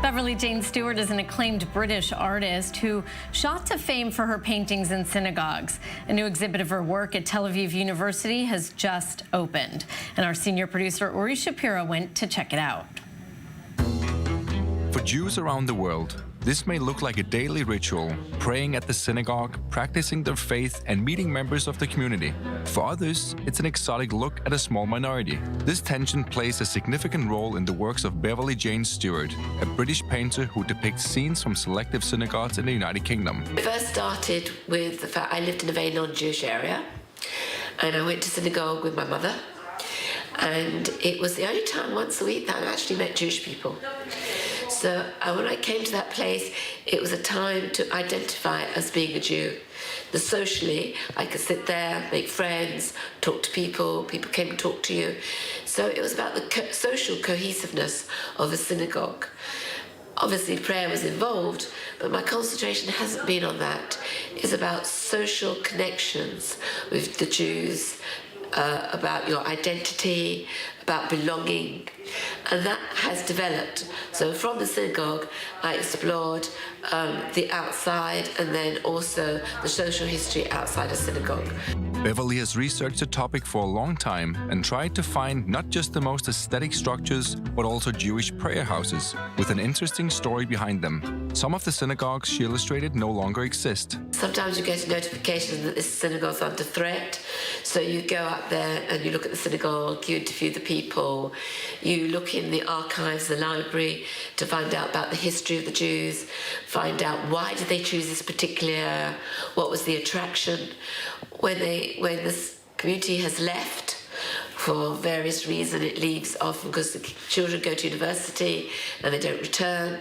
Beverley-Jane Stewart is an acclaimed British artist who shot to fame for her paintings in synagogues. A new exhibit of her work at Tel Aviv University has just opened, and our senior producer Uri Shapiro went to check it out. For Jews around the world, this may look like a daily ritual, praying at the synagogue, practicing their faith, and meeting members of the community. For others, it's an exotic look at a small minority. This tension plays a significant role in the works of Beverley-Jane Stewart, a British painter who depicts scenes from selective synagogues in the United Kingdom. It first started with the fact I lived in a very non-Jewish area, and I went to synagogue with my mother, and it was the only time once a week that I actually met Jewish people. So when I came to that place, it was a time to identify as being a Jew. Socially, I could sit there, make friends, talk to people, people came and talked to you. So it was about the social cohesiveness of a synagogue. Obviously, prayer was involved, but my concentration hasn't been on that. It's about social connections with the Jews, about your identity, about belonging, and that has developed. So from the synagogue, I explored the outside and then also the social history outside a synagogue. Beverley has researched the topic for a long time and tried to find not just the most aesthetic structures, but also Jewish prayer houses, with an interesting story behind them. Some of the synagogues she illustrated no longer exist. Sometimes you get a notification that this synagogue's under threat, so you go up there and you look at the synagogue, you interview the people, you look in the archives, the library, to find out about the history of the Jews, find out why did they choose this particular area, what was the attraction. When this community has left, for various reasons, it leaves often because the children go to university and they don't return.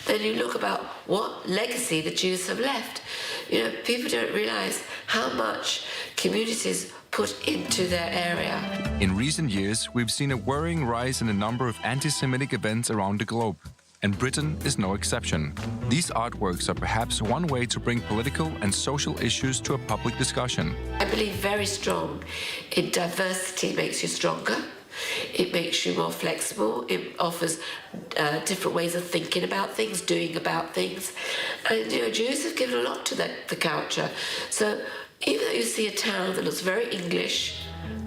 Then you look about what legacy the Jews have left. You know, people don't realise how much communities put into their area. In recent years, we've seen a worrying rise in the number of anti-Semitic events around the globe, and Britain is no exception. These artworks are perhaps one way to bring political and social issues to a public discussion. I believe very strong in diversity makes you stronger. It makes you more flexible. It offers different ways of thinking about things, doing about things. And you know, Jews have given a lot to the culture. So even though you see a town that looks very English,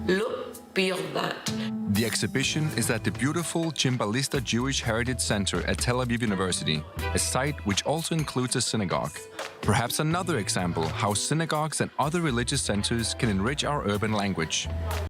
look beyond that. The exhibition is at the beautiful Chimbalista Jewish Heritage Center at Tel Aviv University, a site which also includes a synagogue. Perhaps another example how synagogues and other religious centers can enrich our urban language.